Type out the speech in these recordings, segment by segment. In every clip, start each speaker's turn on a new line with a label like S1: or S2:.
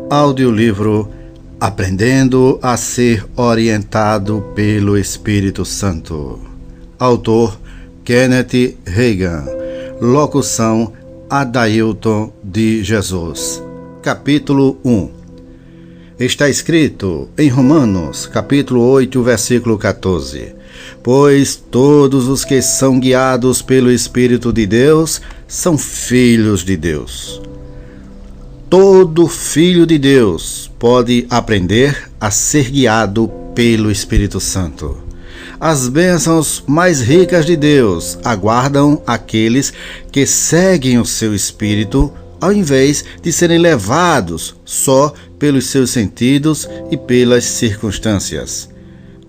S1: Audiolivro Aprendendo a Ser Orientado pelo Espírito Santo. Autor Kenneth Hagin. Locução Adailton de Jesus. Capítulo 1. Está escrito em Romanos, capítulo 8, versículo 14: Pois todos os que são guiados pelo Espírito de Deus são filhos de Deus. Todo filho de Deus pode aprender a ser guiado pelo Espírito Santo. As bênçãos mais ricas de Deus aguardam aqueles que seguem o seu Espírito, ao invés de serem levados só pelos seus sentidos e pelas circunstâncias.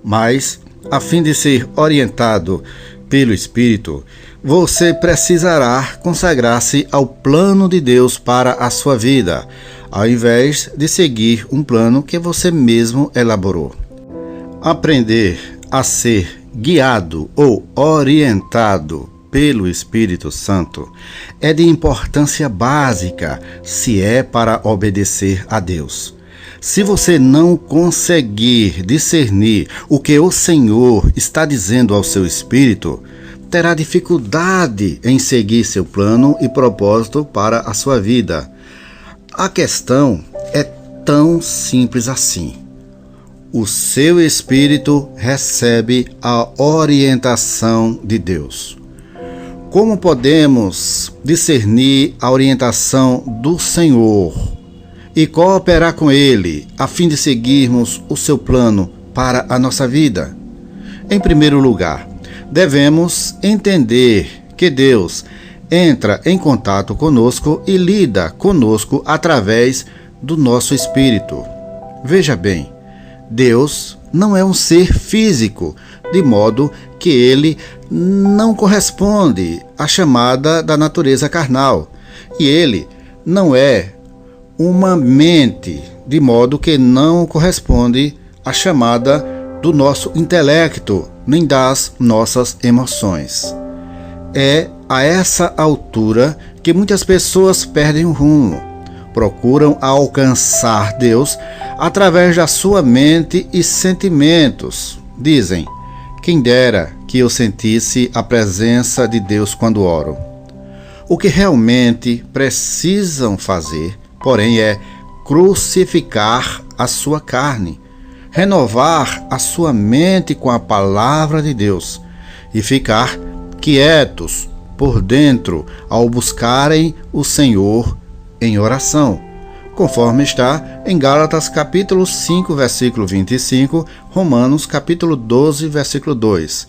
S1: Mas, a fim de ser orientado pelo Espírito, você precisará consagrar-se ao plano de Deus para a sua vida, ao invés de seguir um plano que você mesmo elaborou. Aprender a ser guiado ou orientado pelo Espírito Santo é de importância básica se é para obedecer a Deus. Se você não conseguir discernir o que o Senhor está dizendo ao seu espírito, terá dificuldade em seguir seu plano e propósito para a sua vida. A questão é tão simples assim. O seu espírito recebe a orientação de Deus. Como podemos discernir a orientação do Senhor e cooperar com Ele a fim de seguirmos o seu plano para a nossa vida? Em primeiro lugar, devemos entender que Deus entra em contato conosco e lida conosco através do nosso espírito. Veja bem, Deus não é um ser físico, de modo que ele não corresponde à chamada da natureza carnal. E ele não é uma mente, de modo que não corresponde à chamada do nosso intelecto, nem das nossas emoções. É a essa altura que muitas pessoas perdem o rumo. Procuram alcançar Deus através da sua mente e sentimentos. Dizem: quem dera que eu sentisse a presença de Deus quando oro. O que realmente precisam fazer, porém, é crucificar a sua carne, renovar a sua mente com a palavra de Deus e ficar quietos por dentro ao buscarem o Senhor em oração, conforme está em Gálatas capítulo 5, versículo 25, Romanos capítulo 12, versículo 2.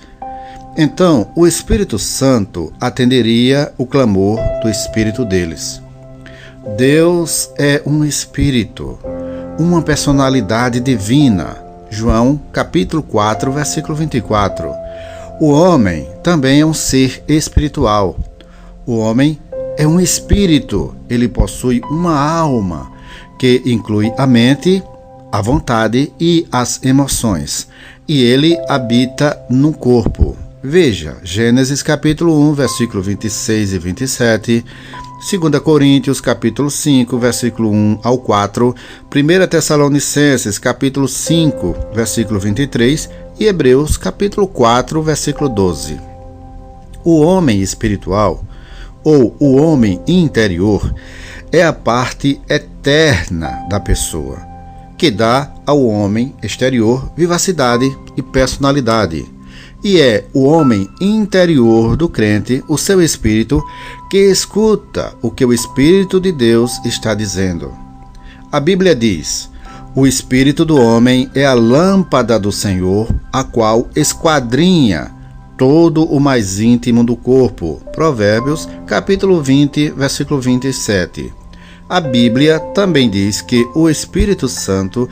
S1: Então, o Espírito Santo atenderia o clamor do espírito deles. Deus é um espírito, uma personalidade divina. João capítulo 4, versículo 24. O homem também é um ser espiritual. O homem é um espírito, ele possui uma alma, que inclui a mente, a vontade e as emoções, e ele habita no corpo. Veja, Gênesis capítulo 1, versículo 26 e 27, 2 Coríntios capítulo 5, versículo 1 ao 4, 1 Tessalonicenses capítulo 5, versículo 23 e Hebreus capítulo 4, versículo 12. O homem espiritual, ou o homem interior, é a parte eterna da pessoa, que dá ao homem exterior vivacidade e personalidade. E é o homem interior do crente, o seu espírito, que escuta o que o Espírito de Deus está dizendo. A Bíblia diz: o espírito do homem é a lâmpada do Senhor, a qual esquadrinha todo o mais íntimo do corpo. Provérbios, capítulo 20, versículo 27. A Bíblia também diz que o Espírito Santo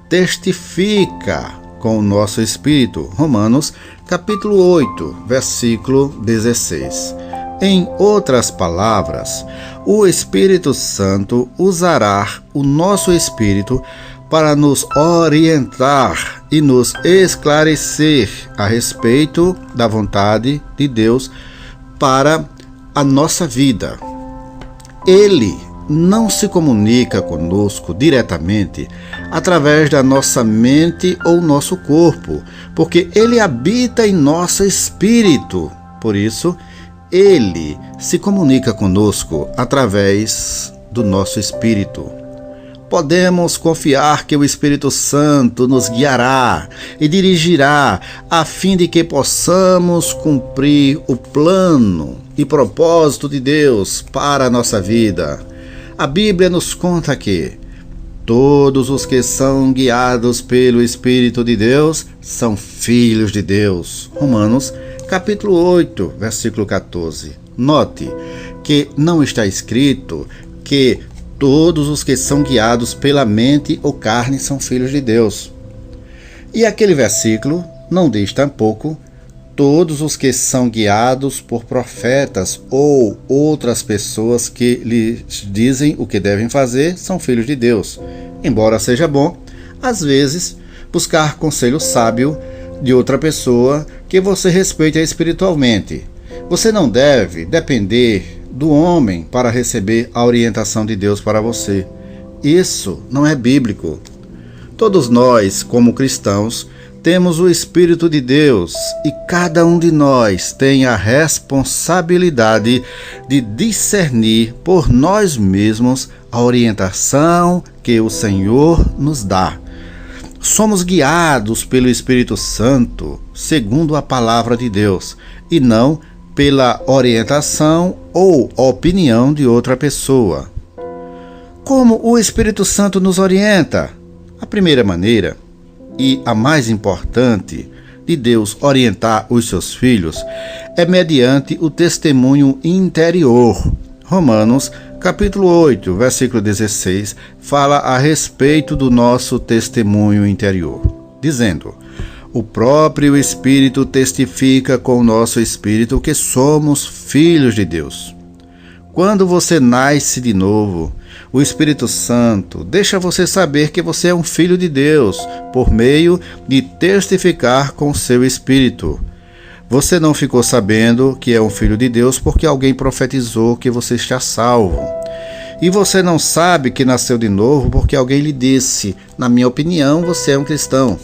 S1: testifica com o nosso espírito. Romanos, capítulo 8, versículo 16. Em outras palavras, o Espírito Santo usará o nosso espírito para nos orientar e nos esclarecer a respeito da vontade de Deus para a nossa vida. Ele não se comunica conosco diretamente através da nossa mente ou nosso corpo, porque Ele habita em nosso espírito. Por isso, Ele se comunica conosco através do nosso espírito. Podemos confiar que o Espírito Santo nos guiará e dirigirá a fim de que possamos cumprir o plano e propósito de Deus para a nossa vida. A Bíblia nos conta que todos os que são guiados pelo Espírito de Deus são filhos de Deus. Romanos, capítulo 8, versículo 14. Note que não está escrito que todos os que são guiados pela mente ou carne são filhos de Deus. E aquele versículo não diz tampouco todos os que são guiados por profetas ou outras pessoas que lhes dizem o que devem fazer são filhos de Deus. Embora seja bom, às vezes, buscar conselho sábio de outra pessoa que você respeite espiritualmente. Você não deve depender do homem para receber a orientação de Deus para você. Isso não é bíblico. Todos nós, como cristãos, temos o Espírito de Deus e cada um de nós tem a responsabilidade de discernir por nós mesmos a orientação que o Senhor nos dá. Somos guiados pelo Espírito Santo, segundo a palavra de Deus, e não pela orientação ou opinião de outra pessoa. Como o Espírito Santo nos orienta? A primeira maneira, e a mais importante, de Deus orientar os seus filhos é mediante o testemunho interior. Romanos, capítulo 8, versículo 16, fala a respeito do nosso testemunho interior, dizendo: o próprio Espírito testifica com o nosso espírito que somos filhos de Deus. Quando você nasce de novo, o Espírito Santo deixa você saber que você é um filho de Deus por meio de testificar com seu espírito. Você não ficou sabendo que é um filho de Deus porque alguém profetizou que você está salvo. E você não sabe que nasceu de novo porque alguém lhe disse: na minha opinião, você é um cristão.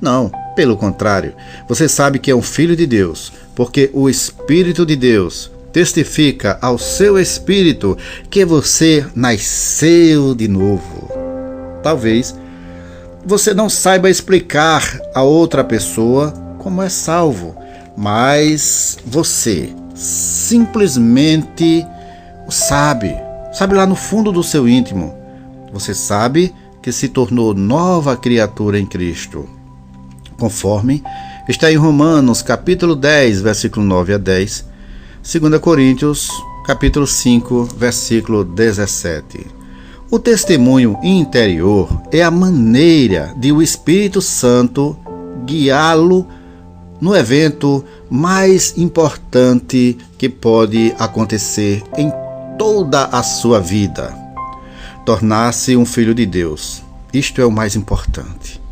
S1: Não, pelo contrário, você sabe que é um filho de Deus, porque o Espírito de Deus testifica ao seu espírito que você nasceu de novo. Talvez você não saiba explicar a outra pessoa como é salvo, mas você simplesmente sabe lá no fundo do seu íntimo. Você sabe que se tornou nova criatura em Cristo. Conforme está em Romanos, capítulo 10, versículo 9 a 10, 2 Coríntios, capítulo 5, versículo 17. O testemunho interior é a maneira de o Espírito Santo guiá-lo no evento mais importante que pode acontecer em toda a sua vida: tornar-se um filho de Deus. Isto é o mais importante.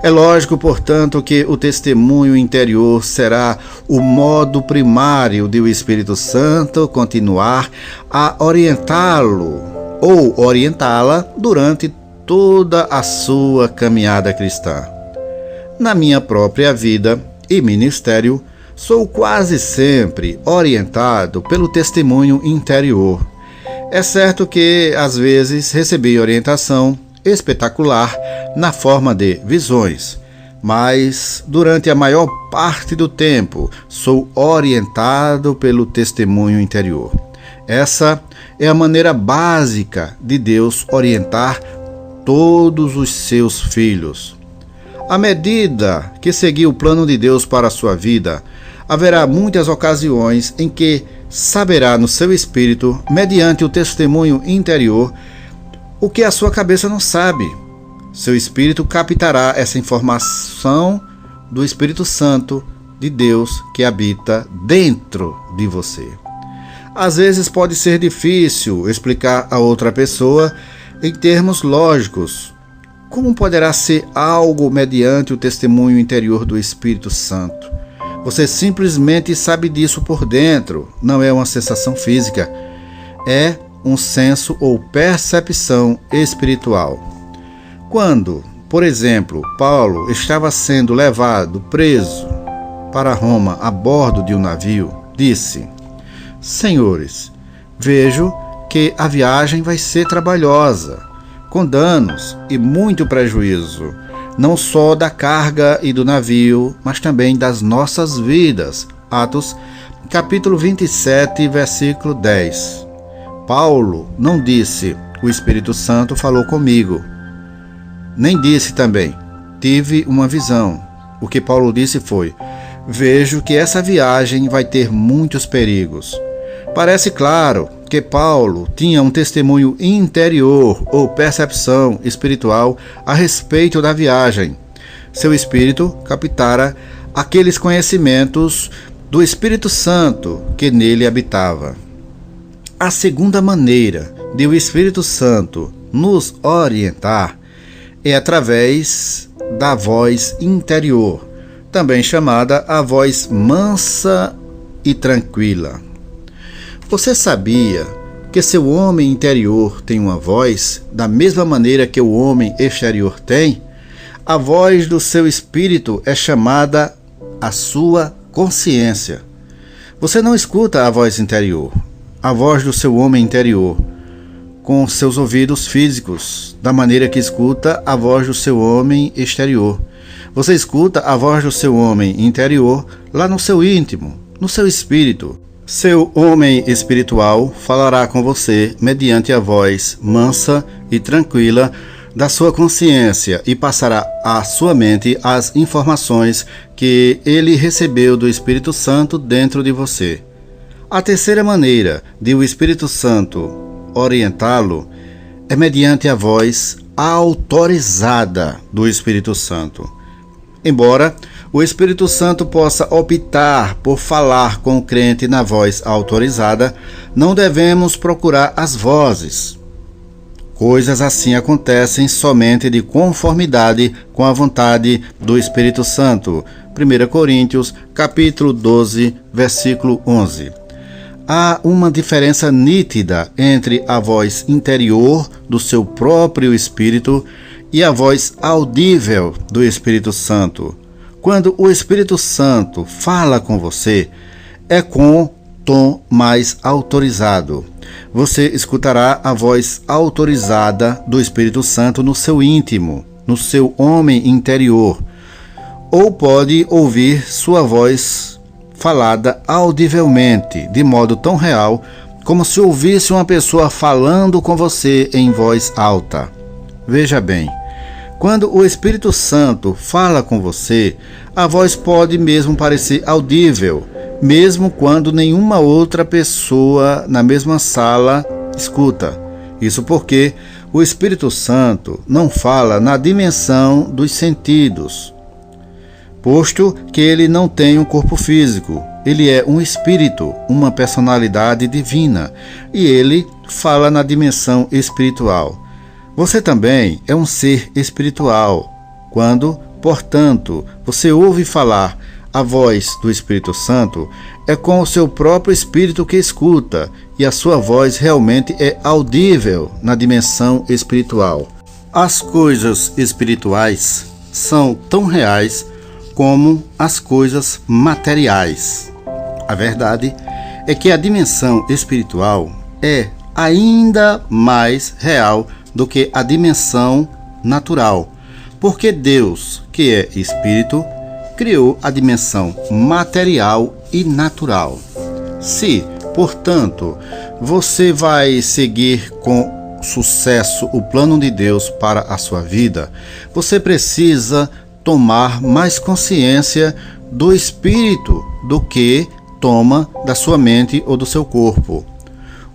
S1: É lógico, portanto, que o testemunho interior será o modo primário de o Espírito Santo continuar a orientá-lo ou orientá-la durante toda a sua caminhada cristã. Na minha própria vida e ministério, sou quase sempre orientado pelo testemunho interior. É certo que, às vezes, recebi orientação espetacular na forma de visões, mas durante a maior parte do tempo sou orientado pelo testemunho interior. Essa é a maneira básica de Deus orientar todos os seus filhos. À medida que seguir o plano de Deus para a sua vida, haverá muitas ocasiões em que saberá no seu espírito, mediante o testemunho interior, o que a sua cabeça não sabe. Seu espírito captará essa informação do Espírito Santo de Deus que habita dentro de você. Às vezes pode ser difícil explicar a outra pessoa em termos lógicos. Como poderá ser algo mediante o testemunho interior do Espírito Santo? Você simplesmente sabe disso por dentro, não é uma sensação física. É um senso ou percepção espiritual. Quando, por exemplo, Paulo estava sendo levado preso para Roma a bordo de um navio, disse: Senhores, vejo que a viagem vai ser trabalhosa, com danos e muito prejuízo, não só da carga e do navio, mas também das nossas vidas. Atos, capítulo 27, versículo 10. Paulo não disse: o Espírito Santo falou comigo. Nem disse também: tive uma visão. O que Paulo disse foi: vejo que essa viagem vai ter muitos perigos. Parece claro que Paulo tinha um testemunho interior ou percepção espiritual a respeito da viagem. Seu espírito captara aqueles conhecimentos do Espírito Santo que nele habitava. A segunda maneira de o Espírito Santo nos orientar é através da voz interior, também chamada a voz mansa e tranquila. Você sabia que seu homem interior tem uma voz da mesma maneira que o homem exterior tem? A voz do seu espírito é chamada a sua consciência. Você não escuta a voz interior, a voz do seu homem interior, com seus ouvidos físicos, da maneira que escuta a voz do seu homem exterior. Você escuta a voz do seu homem interior lá no seu íntimo, no seu espírito. Seu homem espiritual falará com você mediante a voz mansa e tranquila da sua consciência e passará à sua mente as informações que ele recebeu do Espírito Santo dentro de você. A terceira maneira de o Espírito Santo orientá-lo é mediante a voz autorizada do Espírito Santo. Embora o Espírito Santo possa optar por falar com o crente na voz autorizada, não devemos procurar as vozes. Coisas assim acontecem somente de conformidade com a vontade do Espírito Santo. 1 Coríntios, capítulo 12, versículo 11. Há uma diferença nítida entre a voz interior do seu próprio espírito e a voz audível do Espírito Santo. Quando o Espírito Santo fala com você, é com tom mais autorizado. Você escutará a voz autorizada do Espírito Santo no seu íntimo, no seu homem interior, ou pode ouvir sua voz falada audivelmente, de modo tão real como se ouvisse uma pessoa falando com você em voz alta. Veja bem, quando o Espírito Santo fala com você, a voz pode mesmo parecer audível, mesmo quando nenhuma outra pessoa na mesma sala escuta. Isso porque o Espírito Santo não fala na dimensão dos sentidos, posto que ele não tem um corpo físico. Ele é um espírito, uma personalidade divina, e ele fala na dimensão espiritual. Você também é um ser espiritual. Quando, portanto, você ouve falar a voz do Espírito Santo, é com o seu próprio espírito que escuta, e a sua voz realmente é audível na dimensão espiritual. As coisas espirituais são tão reais como as coisas materiais. A verdade é que a dimensão espiritual é ainda mais real do que a dimensão natural, porque Deus, que é Espírito, criou a dimensão material e natural. Se, portanto, você vai seguir com sucesso o plano de Deus para a sua vida, você precisa tomar mais consciência do Espírito do que toma da sua mente ou do seu corpo.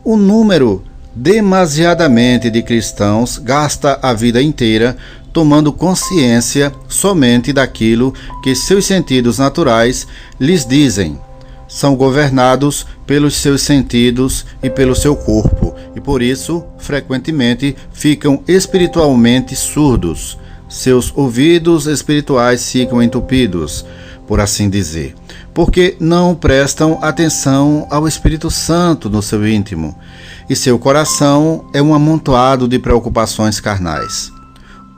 S1: O número demasiadamente de cristãos gasta a vida inteira tomando consciência somente daquilo que seus sentidos naturais lhes dizem. São governados pelos seus sentidos e pelo seu corpo, e por isso, frequentemente, ficam espiritualmente surdos. Seus ouvidos espirituais ficam entupidos, por assim dizer, porque não prestam atenção ao Espírito Santo no seu íntimo. e seu coração é um amontoado de preocupações carnais.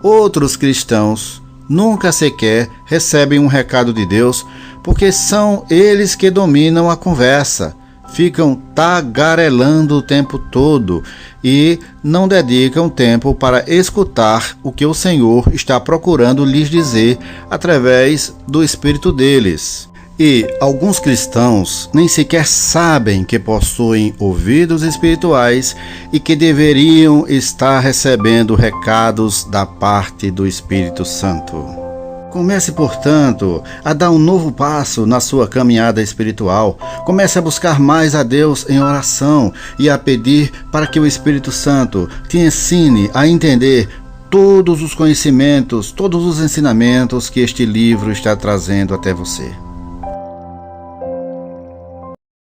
S1: Outros cristãos nunca sequer recebem um recado de Deus, porque são eles que dominam a conversa, ficam tagarelando o tempo todo e não dedicam tempo para escutar o que o Senhor está procurando lhes dizer através do Espírito deles. E alguns cristãos nem sequer sabem que possuem ouvidos espirituais e que deveriam estar recebendo recados da parte do Espírito Santo. Comece, portanto, a dar um novo passo na sua caminhada espiritual. Comece a buscar mais a Deus em oração e a pedir para que o Espírito Santo te ensine a entender todos os conhecimentos, todos os ensinamentos que este livro está trazendo até você.